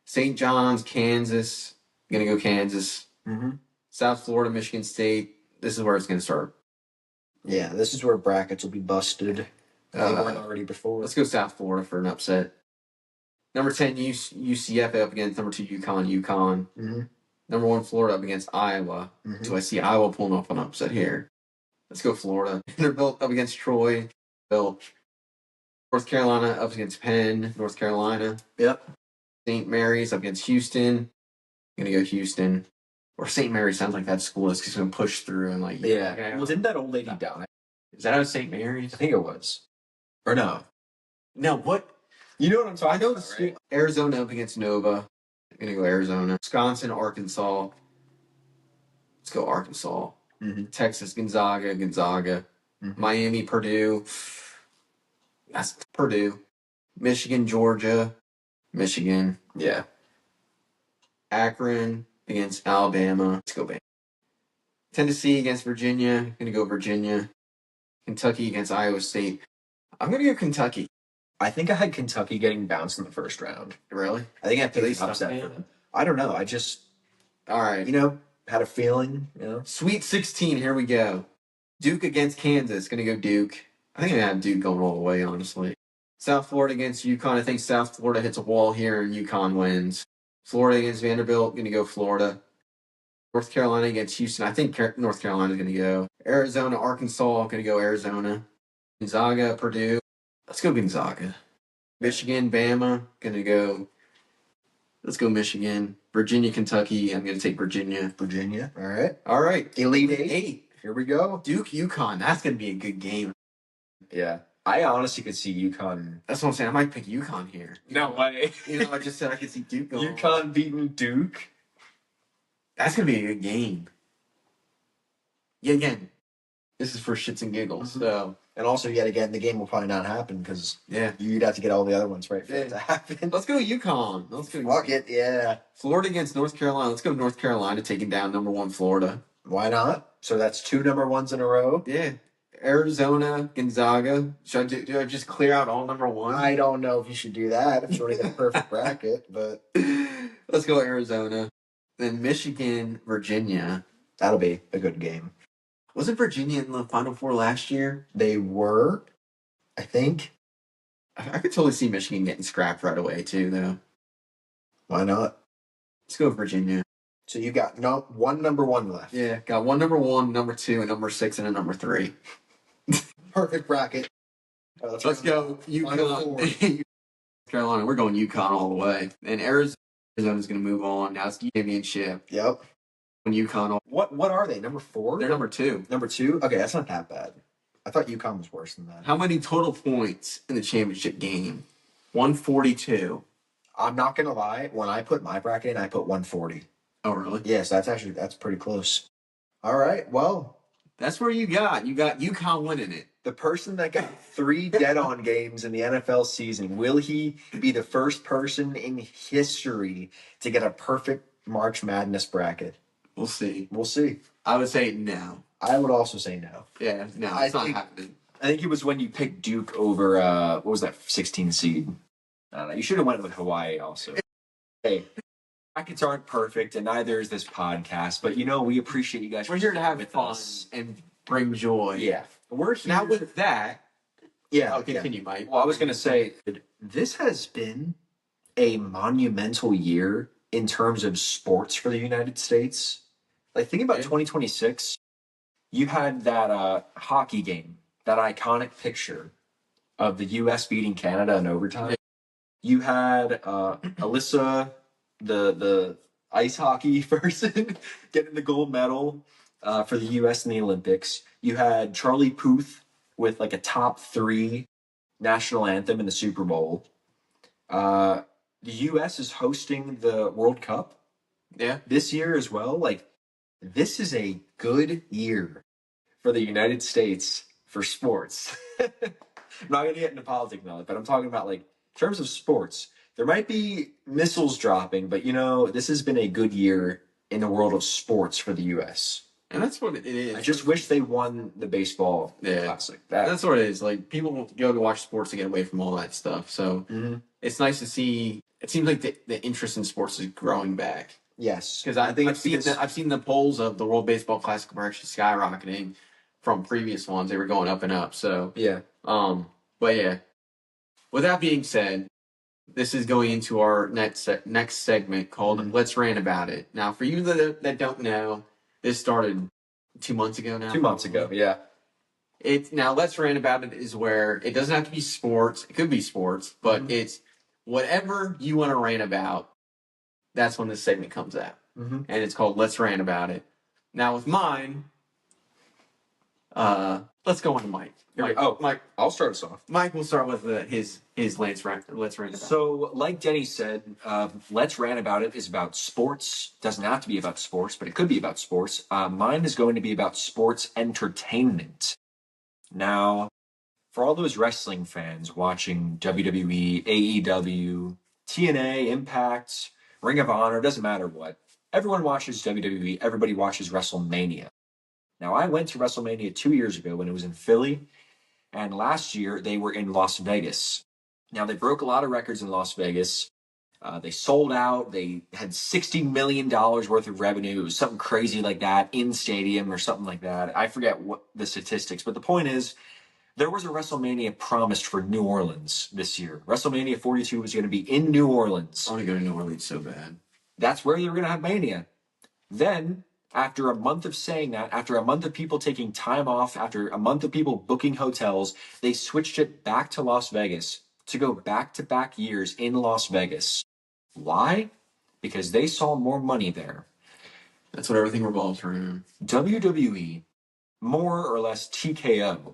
St. John's, Kansas. Going to go Kansas. South Florida, Michigan State. This is where it's going to start. Yeah, this is where brackets will be busted. They weren't already before. Let's go South Florida for an upset. Number 10, UCF up against number 2, UConn. Number 1, Florida up against Iowa. Do I see Iowa pulling off an upset here? Let's go Florida. Vanderbilt up against Troy. North Carolina up against Penn. North Carolina. Yep. St. Mary's up against Houston. I'm going to go Houston. Or St. Mary's sounds like that school is just going to push through and like... Yeah. Okay, Well, didn't that old lady die? is that out of St. Mary's? I think it was. Or no? No, what? You know what I'm talking I know about, the school. right? Arizona up against Nova. I'm going to go Arizona. Wisconsin, Arkansas. Let's go Arkansas. Texas, Gonzaga. Miami, Purdue. That's Purdue. Michigan, Georgia. Michigan. Yeah. Akron against Alabama. Let's go Bama. Tennessee against Virginia. I'm going to go Virginia. Kentucky against Iowa State. I'm going to go Kentucky. I think I had Kentucky getting bounced in the first round. Really? I think I They picked an upset for them. I don't know. I just, All right. had a feeling, Sweet 16. Here we go. Duke against Kansas. Going to go Duke. I think I have Duke going all the way, honestly. South Florida against UConn. I think South Florida hits a wall here and UConn wins. Florida against Vanderbilt. Going to go Florida. North Carolina against Houston. I think North Carolina is going to go. Arizona, Arkansas. Going to go Arizona. Gonzaga, Purdue. Let's go Gonzaga. Michigan, Bama. Going to go. Let's go Michigan. Virginia, Kentucky. I'm going to take Virginia. Virginia. All right. All right. Elite Eight. 8. Here we go. Duke, UConn. That's going to be a good game. Yeah. I honestly could see UConn. That's what I'm saying. I might pick UConn here. No way. I just said I could see Duke going. UConn beating Duke. That's going to be a good game. Yeah, again, this is for shits and giggles. So, And also, yet again, the game will probably not happen because yeah. you'd have to get all the other ones right for it to happen. Let's go UConn. Let's go. Fuck it, yeah. Florida against North Carolina. Let's go North Carolina taking down number 1 Florida. Why not? So that's 2 number 1s in a row. Yeah. Arizona, Gonzaga. Do I just clear out all number 1? I don't know if you should do that if you want to get a perfect bracket, but Let's go Arizona. Then Michigan, Virginia. that'll be a good game. Wasn't Virginia in the Final Four last year? They were, I think. I could totally see Michigan getting scrapped right away, too, though. Why not? Let's go Virginia. So you got one number 1 left. Yeah, got one number 1, number 2, and number 6, and a number 3. Perfect bracket. Let's go Final four. UConn. North Carolina, we're going UConn all the way. And Arizona's going to move on. Now it's the championship. Yep. When UConn, What are they? Number 4? they're number 2. Number 2? Okay, that's not that bad. I thought UConn was worse than that. How many total points in the championship game? 142. I'm not gonna lie. When I put my bracket in, I put 140. Oh, really? Yes, that's pretty close. All right. Well, That's where you got UConn winning it. the person that got 3 dead-on games in the NFL season, will he be the first person in history to get a perfect March Madness bracket? We'll see. We'll see. I would say no. I would also say no. Yeah, no, I it's not think- happening. I think it was when you picked Duke over what was that 16 seed? I don't know. You should have went with Hawaii also. Hey, brackets aren't perfect, and neither is this podcast. But we appreciate you guys. We're here to have with fun us. and bring joy. Yeah, we're here. Now with that, Yeah. I'll continue, Mike. Well, I was gonna say This has been a monumental year in terms of sports for the United States. Like, think about Yeah. 2026. You had that hockey game, that iconic picture of the U.S. beating Canada in overtime. You had Alyssa, the ice hockey person, getting the gold medal for the U.S. in the Olympics. You had Charlie Puth with like a top 3 national anthem in the Super Bowl. The U.S. is hosting the World Cup Yeah. this year as well. Like, this is a good year for the United States for sports. I'm not going to get into politics now, but I'm talking about, like, in terms of sports. There might be missiles dropping, but this has been a good year in the world of sports for the U.S. And that's what it is. I just wish they won the baseball classic. That's what it is. Like, people go to watch sports to get away from all that stuff. So it's nice to see. It seems like the interest in sports is growing back. Yes. Because I've seen the polls of the World Baseball Classic were actually skyrocketing from previous ones. They were going up and up. So yeah. But yeah. With that being said, this is going into our next segment called "Let's Rant About It." Now, for you that don't know, this started 2 months ago now. 2 months ago, yeah. Now Let's Rant About It is where it doesn't have to be sports. It could be sports, but it's whatever you want to rant about. That's when this segment comes out, and it's called "Let's Rant About It." Now with mine, let's go on to Mike. Mike, I'll start us off. Mike will start with his Let's Rant About It. So, like Denny said, Let's Rant About It is about sports. Doesn't have to be about sports, but it could be about sports. Mine is going to be about sports entertainment. Now, for all those wrestling fans watching WWE, AEW, TNA, Impact, Ring of Honor, doesn't matter what. Everyone watches WWE. Everybody watches WrestleMania. Now, I went to WrestleMania 2 years ago when it was in Philly, and last year they were in Las Vegas. Now, they broke a lot of records in Las Vegas. They sold out. They had $60 million worth of revenue. It was something crazy like that in stadium or something like that. I forget what the statistics, but the point is, there was a WrestleMania promised for New Orleans this year. WrestleMania 42 was going to be in New Orleans. I want to go to New Orleans so bad. That's where they were going to have Mania. Then, after a month of saying that, after a month of people taking time off, after a month of people booking hotels, they switched it back to Las Vegas to go back-to-back years in Las Vegas. Why? Because they saw more money there. That's what everything revolves around. WWE, more or less TKO,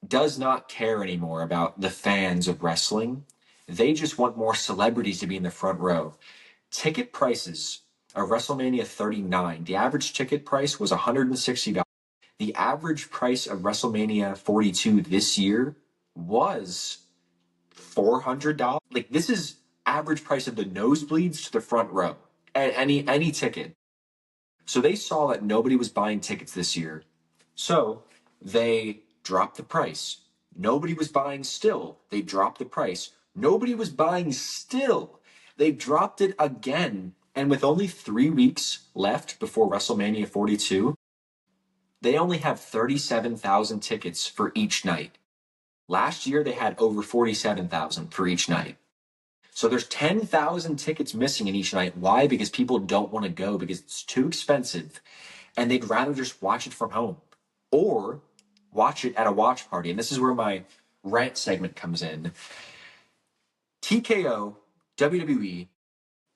does not care anymore about the fans of wrestling. They just want more celebrities to be in the front row. Ticket prices of WrestleMania 39, the average ticket price was $160. The average price of WrestleMania 42 this year was $400. Like, this is average price of the nosebleeds to the front row. Any ticket. So they saw that nobody was buying tickets this year. So they dropped the price. Nobody was buying still. They dropped the price. Nobody was buying still. They dropped it again. And with only 3 weeks left before WrestleMania 42, they only have 37,000 tickets for each night. Last year, they had over 47,000 for each night. So there's 10,000 tickets missing in each night. Why? Because people don't want to go because it's too expensive. And they'd rather just watch it from home or watch it at a watch party. And this is where my rant segment comes in. TKO, WWE,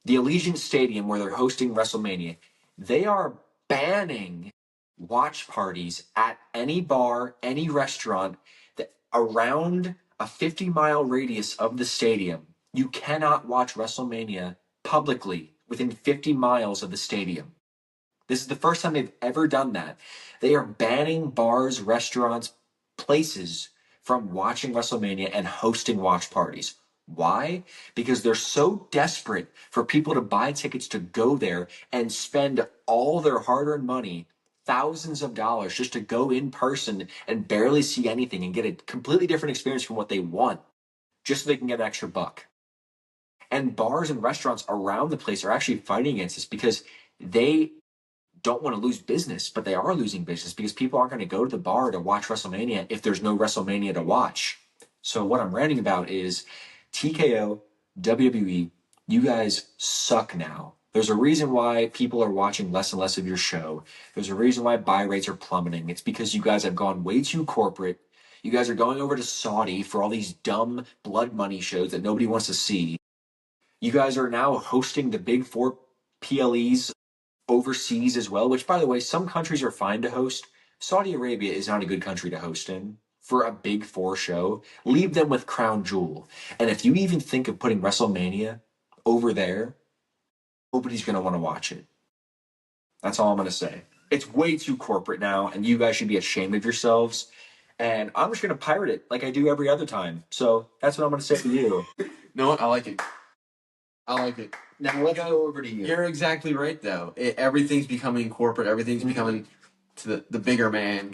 the Allegiant Stadium where they're hosting WrestleMania, they are banning watch parties at any bar, any restaurant that around a 50-mile radius of the stadium. You cannot watch WrestleMania publicly within 50 miles of the stadium. This is the first time they've ever done that. They are banning bars, restaurants, places from watching WrestleMania and hosting watch parties. Why? Because they're so desperate for people to buy tickets to go there and spend all their hard-earned money thousands of dollars just to go in person and barely see anything and get a completely different experience from what they want, just so they can get an extra buck. And bars and restaurants around the place are actually fighting against this because they don't want to lose business, but they are losing business because people aren't going to go to the bar to watch WrestleMania if there's no WrestleMania to watch. So what I'm ranting about is TKO, WWE, you guys suck now. There's a reason why people are watching less and less of your show. There's a reason why buy rates are plummeting. It's because you guys have gone way too corporate. You guys are going over to Saudi for all these dumb blood money shows that nobody wants to see. You guys are now hosting the big four PLEs overseas as well, which, by the way, some countries are fine to host. Saudi Arabia is not a good country to host in for a big four show. Leave them with Crown Jewel. And if you even think of putting WrestleMania over there, nobody's going to want to watch it. That's all I'm going to say. It's way too corporate now, and you guys should be ashamed of yourselves. And I'm just going to pirate it like I do every other time. So that's what I'm going to say to you. You know what? I like it. Now let's go over to you. You're exactly right, though. Everything's becoming corporate. Everything's becoming to the bigger man.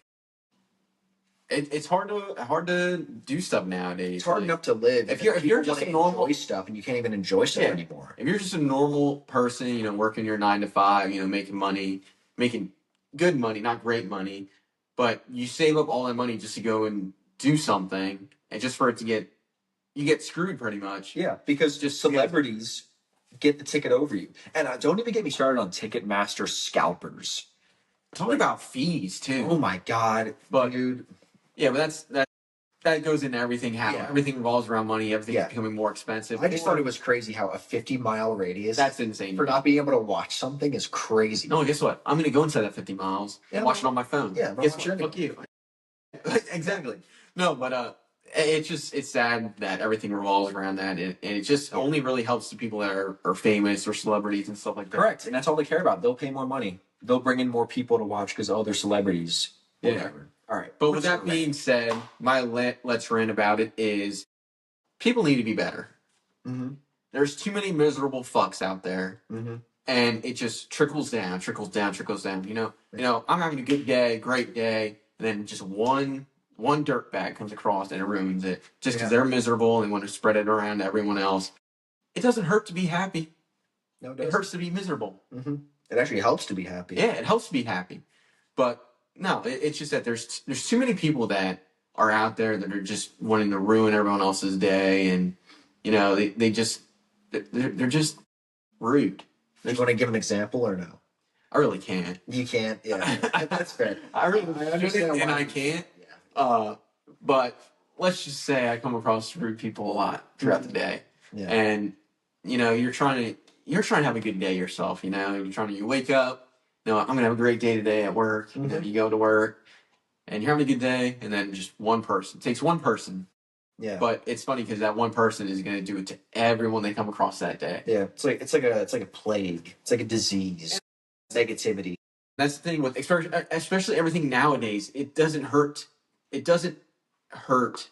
It's hard to do stuff nowadays. It's hard enough to live if you're just a normal enjoy stuff, and you can't even enjoy stuff anymore. If you're just a normal person, working your 9 to 5, making money, making good money, not great money, but you save up all that money just to go and do something, and just for it to you get screwed pretty much. Yeah, because just celebrities get the ticket over you. And don't even get me started on Ticketmaster scalpers. Talking about fees too. Oh my God, dude. Yeah, but that goes into everything. Yeah. Everything revolves around money. Everything's becoming more expensive. I just thought it was crazy how a 50-mile radius. That's insane. For not being able to watch something is crazy. No, guess what? I'm going to go inside that 50 miles and watch it on my phone. Yeah, guess what? Fuck you. Exactly. No, but it's sad that everything revolves around that, and it just only really helps the people that are famous or celebrities and stuff like that. Correct, and that's all they care about. They'll pay more money. They'll bring in more people to watch because they're celebrities. Whatever. All right. But with that being said, my let's rant about it is people need to be better. Mm-hmm. There's too many miserable fucks out there, and it just trickles down. I'm having a good day, great day, and then just one dirtbag comes across and it ruins it just because they're miserable and want to spread it around to everyone else. It doesn't hurt to be happy. No, it hurts to be miserable. Mm-hmm. It actually helps to be happy. Yeah, it helps to be happy, but no, it's just that there's too many people that are out there that are just wanting to ruin everyone else's day, and they're just rude. Do you want to give an example or no? I really can't. You can't. Yeah, that's fair. I understand, and I can't. Yeah. But let's just say I come across rude people a lot throughout the day, and you're trying to have a good day yourself. You wake up. I'm gonna have a great day today at work. You go to work, and you're having a good day, and then just one person. It takes one person. Yeah. But it's funny because that one person is gonna do it to everyone they come across that day. Yeah. It's like a plague. It's like a disease. Negativity. That's the thing with especially everything nowadays. It doesn't hurt. It doesn't hurt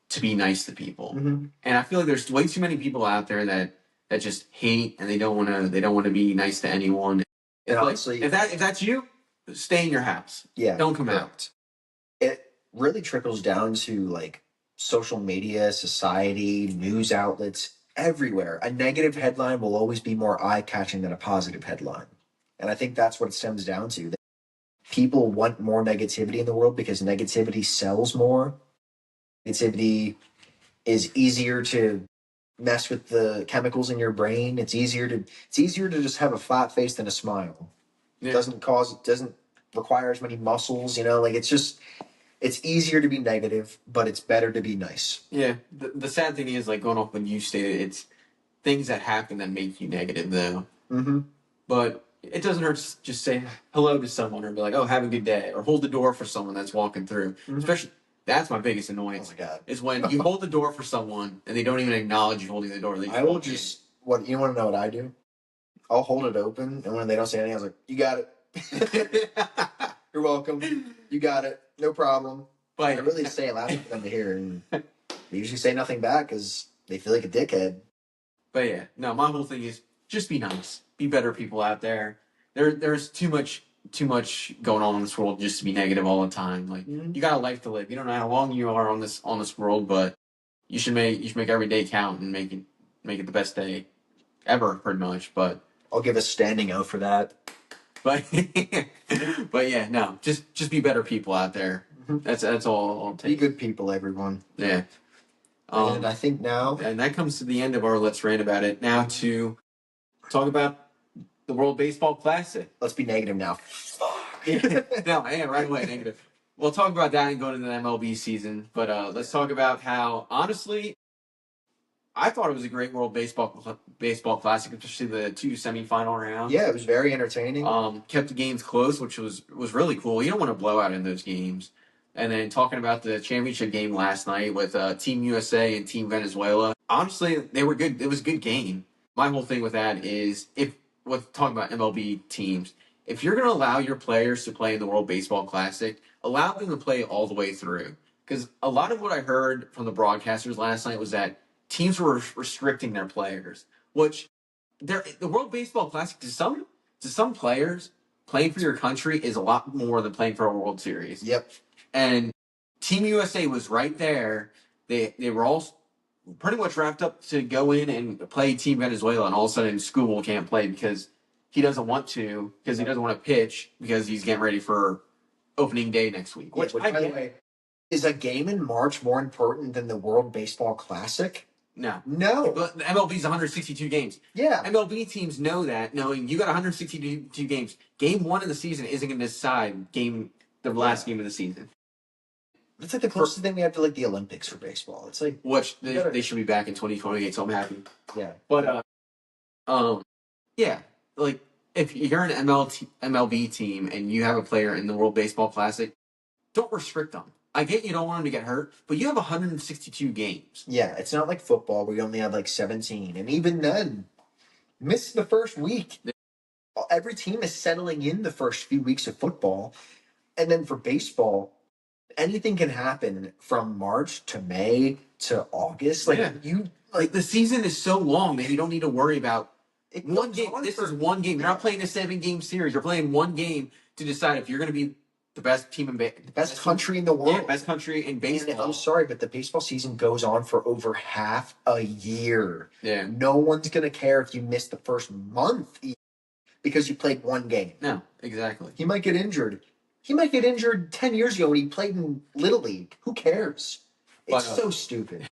to be nice to people, and I feel like there's way too many people out there that just hate, and they don't want to be nice to anyone. And honestly, if that's you, stay in your house. Yeah, don't come out. It really trickles down to like social media, society, news outlets, everywhere. A negative headline will always be more eye-catching than a positive headline, and I think that's what it stems down to. People want more negativity in the world because negativity sells more. Negativity is easier to mess with the chemicals in your brain. It's easier to just have a flat face than a smile. Yeah. It doesn't require as many muscles, it's easier to be negative, but it's better to be nice. Yeah. The sad thing is, like, going off when you stated, it's things that happen that make you negative though. But it doesn't hurt to just say hello to someone or be like, oh, have a good day, or hold the door for someone that's walking through. Especially, that's my biggest annoyance. Oh my God. Is when you hold the door for someone and they don't even acknowledge you holding the door. I will just, you want to know what I do? I'll hold it open, and when they don't say anything, I was like, you got it. You're welcome. You got it. No problem. But I really say it loud for them to hear, and they usually say nothing back because they feel like a dickhead. But yeah, no, my whole thing is just be nice. Be better people out there. There's too much too much going on in this world just to be negative all the time. Like you got a life to live. You don't know how long you are on this world, but you should make every day count and make it the best day ever, pretty much. But I'll give a standing O for that. but but yeah, no, just be better people out there. That's all I'll take. Be good people, everyone. Yeah. And I think now, and that comes to the end of our Let's Rant About It. Now to talk about the World Baseball Classic. let's be negative now. No, yeah, right away, negative. We'll talk about that and go into the MLB season. But let's talk about how, honestly, I thought it was a great World Baseball Classic, especially the 2 semifinal rounds. Yeah, it was very entertaining. Kept the games close, which was really cool. You don't want to blow out in those games. And then talking about the championship game last night with Team USA and Team Venezuela. Honestly, they were good. It was a good game. My whole thing with that is, talking about MLB teams, if you're going to allow your players to play in the World Baseball Classic, allow them to play all the way through. Because a lot of what I heard from the broadcasters last night was that teams were restricting their players, which the World Baseball Classic to some players, playing for your country is a lot more than playing for a World Series. Yep. And Team USA was right there. They were all pretty much wrapped up to go in and play Team Venezuela, and all of a sudden Skubal can't play because he doesn't want to, because he doesn't want to pitch, because he's getting ready for opening day next week. Which, by the way, is a game in March more important than the World Baseball Classic? No. But the MLB's 162 games. Yeah. MLB teams know that, knowing you got 162 games. Game 1 of the season isn't going to decide the last game of the season. It's like the closest thing we have to like the Olympics for baseball. It's like Which they should be back in 2028, so I'm happy. Yeah. But yeah, like if you're an MLB team and you have a player in the World Baseball Classic, don't restrict them. I get you don't want them to get hurt, but you have 162 games. Yeah, it's not like football where you only have like 17, and even then, miss the first week. Every team is settling in the first few weeks of football, and then for baseball, anything can happen from March to May to August. Like the season is so long that you don't need to worry about one game. This is one game. You're not playing a 7-game series. You're playing one game to decide if you're going to be the best team in the best country in the world. Yeah, best country in baseball. And I'm sorry, but the baseball season goes on for over half a year. Yeah. No one's going to care if you miss the first month because you played one game. No, exactly. He might get injured. He might get injured 10 years ago when he played in Little League. Who cares? It's so stupid.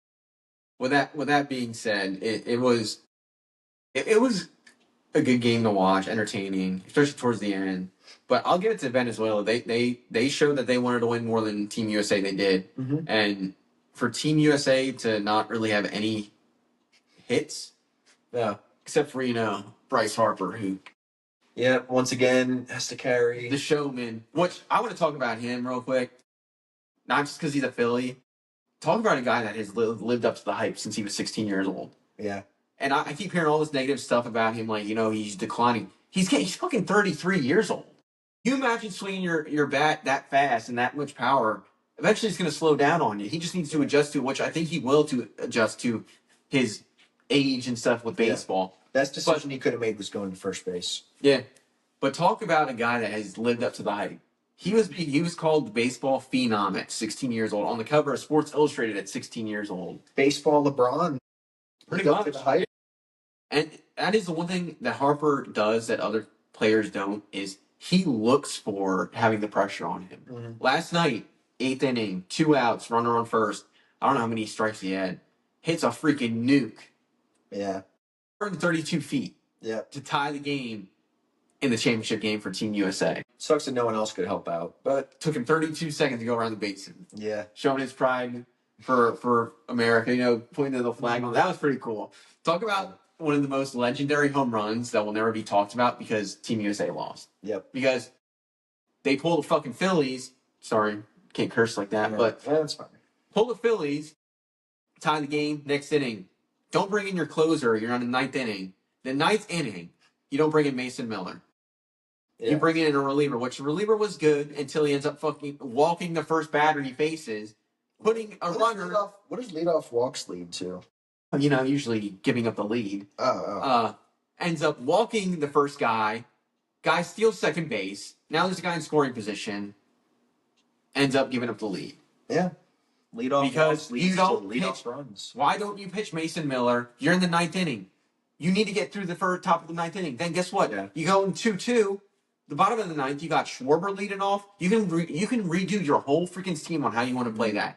With that being said, it was a good game to watch, entertaining, especially towards the end. But I'll give it to Venezuela. They showed that they wanted to win more than Team USA they did. Mm-hmm. And for Team USA to not really have any hits, except for, Bryce Harper, who... Yeah, once again, has to carry. The showman. Which, I want to talk about him real quick. Not just because he's a Philly. Talk about a guy that has lived up to the hype since he was 16 years old. Yeah. And I keep hearing all this negative stuff about him, like, he's declining. He's fucking 33 years old. You imagine swinging your bat that fast and that much power, eventually it's going to slow down on you. He just needs to adjust to, which I think he will, to adjust to his age and stuff with baseball. Best decision he could have made was going to first base. Yeah. But talk about a guy that has lived up to the hype. He was called the baseball phenom at 16 years old, on the cover of Sports Illustrated at 16 years old. Baseball LeBron. Pretty much. And that is the one thing that Harper does that other players don't, is he looks for having the pressure on him. Mm-hmm. Last night, 8th inning, 2 outs, runner on first. I don't know how many strikes he had. Hits a freaking nuke. Yeah. 32 feet. Yeah. To tie the game in the championship game for Team USA. Sucks that no one else could help out, but took him 32 seconds to go around the bases. Yeah. Showing his pride for America, pointing to the flag on. That was pretty cool. Talk about one of the most legendary home runs that will never be talked about because Team USA lost. Yep. Because they pulled the fucking Phillies. Sorry, can't curse like that, but that's fine. Pull the Phillies, tie the game, next inning. Don't bring in your closer. You're on the 9th inning. The 9th inning, you don't bring in Mason Miller. Yeah. You bring in a reliever, which the reliever was good until he ends up fucking walking the first batter he faces, putting a runner. What does leadoff walks lead to? Usually giving up the lead. Ends up walking the first guy, Guy steals second base. Now there's a guy in scoring position. Ends up giving up the lead. Yeah. Leadoff Because leads you don't to leadoff pitch. runs. Why don't you pitch Mason Miller? You're in the ninth inning. You need to get through the top of the ninth inning. Then guess what? Yeah. You go in 2-2. The bottom of the ninth, you got Schwarber leading off. You can redo your whole freaking scheme on how you want to play that.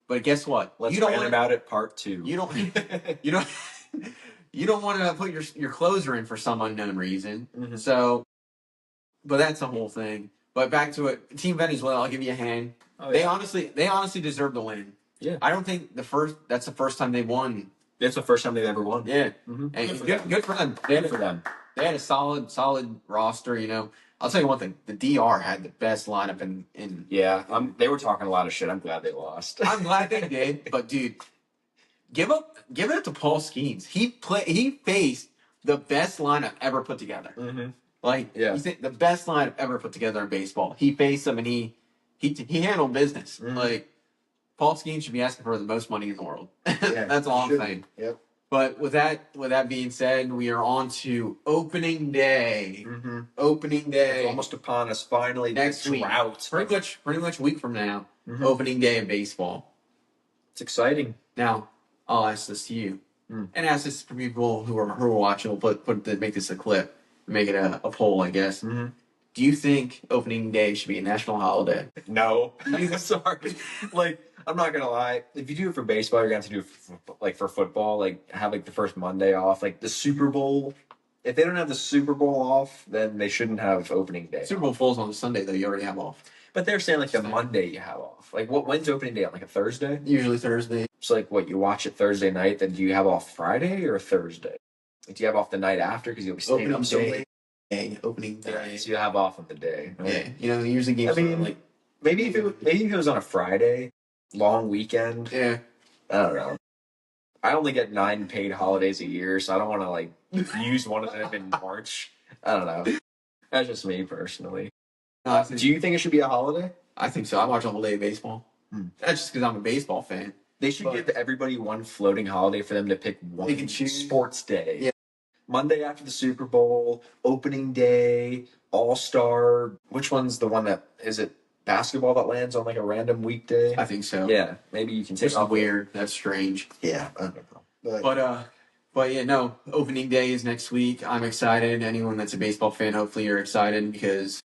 But guess what? Let's you don't rant wanna, about it. Part 2. You don't. You don't. You don't want to put your closer in for some unknown reason. Mhm. So, but that's the whole thing. But back to it. Team Venezuela, I'll give you a hand. Oh, They yeah. honestly deserve the win. Yeah. I don't think that's the first time they won. That's the first time they've ever won. Yeah. Mhm. And Good for good for them. Good for them. They had a solid roster, you know. I'll tell you one thing. The DR had the best lineup in Yeah, they were talking a lot of shit. I'm glad they lost. I'm glad they did, but dude, give it up to Paul Skeens. He faced the best lineup ever put together. Mm-hmm. Like, Yeah. you think the best lineup ever put together in baseball. He faced them and he handled business. Mhm. Like, Paul Skeens should be asking for the most money in the world. Yeah, That's all I'm should saying. be. Yep. But with that being said, we are on to opening day. Mm-hmm. Opening day. It's almost upon us finally. Next the week. drought. Pretty much a week from now. Mhm. Opening day of baseball. It's exciting. Now, I'll ask this to you, and ask this to people who are watching. We'll make this a clip, make it a poll, I guess. Mhm. Do you think opening day should be a national holiday? No, sorry. Like, I'm not gonna lie. If you do it for baseball, you're gonna have to do it for football. Like, have like the first Monday off. Like the Super Bowl. If they don't have the Super Bowl off, then they shouldn't have opening day. Super Bowl falls on a Sunday, though. You already have off. But they're saying like the Monday you have off. Like, when's opening day on? Like a Thursday? Usually Thursday. So like, what you watch it Thursday night? Then do you have off Friday or Thursday? Like, do you have off the night after because you'll be staying Opening up so day. late? Opening day. Right, so you have off on the day. Right? Yeah, you know, usually games I mean, are like maybe if it was on a Friday, long weekend. yeah. I don't know. I only get 9 paid holidays a year, so I don't want to like use one of them in March. I don't know. That's just me personally. No, Do you think it should be a holiday? I think so. I watch all day baseball. That's just because I'm a baseball fan. They should But- give everybody one floating holiday for them to pick one They can choose. sports day. Yeah. Monday after the Super Bowl, opening day, All-Star. Which one's the one that is it? Basketball that lands on like a random weekday. I think so. Yeah, maybe you can take It's off. weird. That's strange. Yeah, I don't know. But yeah, no. Opening day is next week. I'm excited. Anyone that's a baseball fan, hopefully you're excited because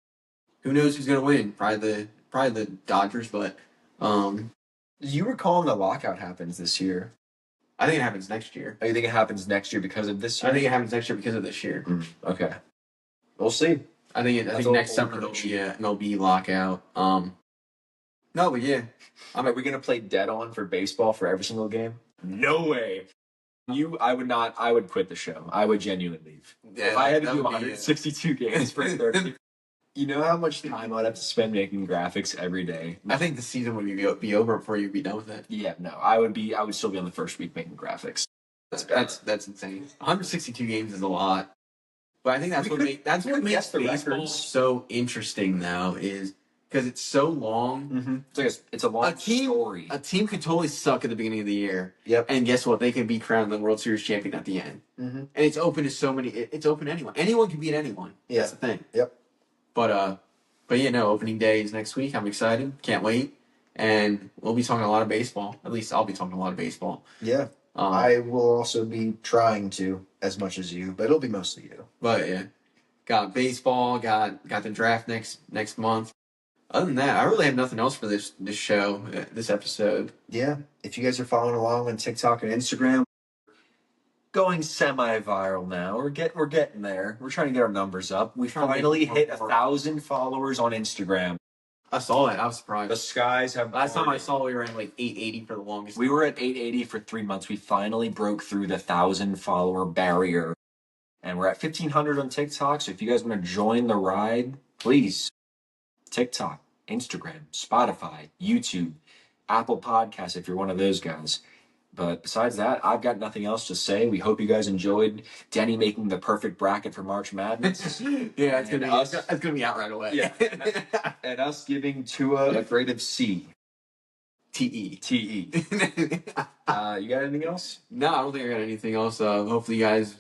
who knows who's gonna win? Probably the Dodgers, but You were calling the lockout happens this year. I think it happens next year. Oh, you think it happens next year because of this year? I think it happens next year because of this year. Okay. We'll see. I think That's a next little summer there'll prediction. be an MLB lockout. No, but yeah, Are we gonna play dead on for baseball for every single game? No way. I would not. I would quit the show. I would genuinely leave. If I had to do 162 games for 30. You know how much time I'd have to spend making graphics every day? I think the season would be over before you'd be done with it. Yeah, no. I would still be on the first week making graphics. That's insane. 162 games is a lot, but I think that's what makes guess the baseball records. so interesting now is because it's so long. Mm-hmm. It's a long story. A team could totally suck at the beginning of the year. Yep. And guess what? They could be crowned the World Series champion at the end. Mm-hmm. And it's open to so many. It's open to anyone. Anyone can beat anyone. Yeah. That's the thing. Yep. But yeah, no. Opening day is next week. I'm excited. Can't wait. And we'll be talking a lot of baseball. At least I'll be talking a lot of baseball. Yeah. I will also be trying to as much as you, but it'll be mostly you. But yeah, got baseball. Got the draft next month. Other than that, I really have nothing else for this show, this episode. Yeah. If you guys are following along on TikTok and Instagram, Going semi-viral now. We're getting there. We're trying to get our numbers up. We Trying to finally get hit more. 1,000 followers on Instagram. I saw that. I was The surprised. skies have. Last time I parted. saw, we were at like 880 for the longest. We were at 880 for 3 months. We finally broke through the 1,000 follower barrier, and we're at 1,500 on TikTok. So if you guys want to join the ride, please, TikTok, Instagram, Spotify, YouTube, Apple Podcasts. If you're one of those guys. But besides that, I've got nothing else to say. We hope you guys enjoyed Denny making the perfect bracket for March Madness. Yeah, it's gonna be out right away. Yeah. And us giving Tua a grade of C. Te. T-E. You got anything else? No, I don't think I got anything else. Hopefully, you guys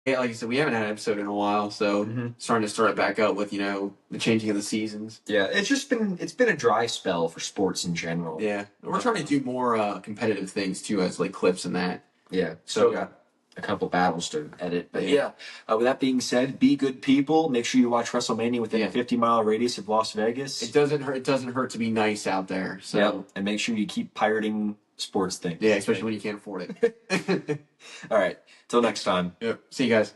Yeah, like you said, we haven't had an episode in a while, so starting to start it back up with the changing of the seasons. Yeah, it's been a dry spell for sports in general. Yeah, we're trying to do more competitive things too, as like clips and that. Yeah, So still got a couple battles to edit, but yeah. With that being said, be good people. Make sure you watch WrestleMania within a 50-mile radius of Las Vegas. It doesn't hurt. It doesn't hurt to be nice out there. So and make sure you keep pirating sports things. yeah, especially when you can't afford it. All right, till next time. Yep. See you guys.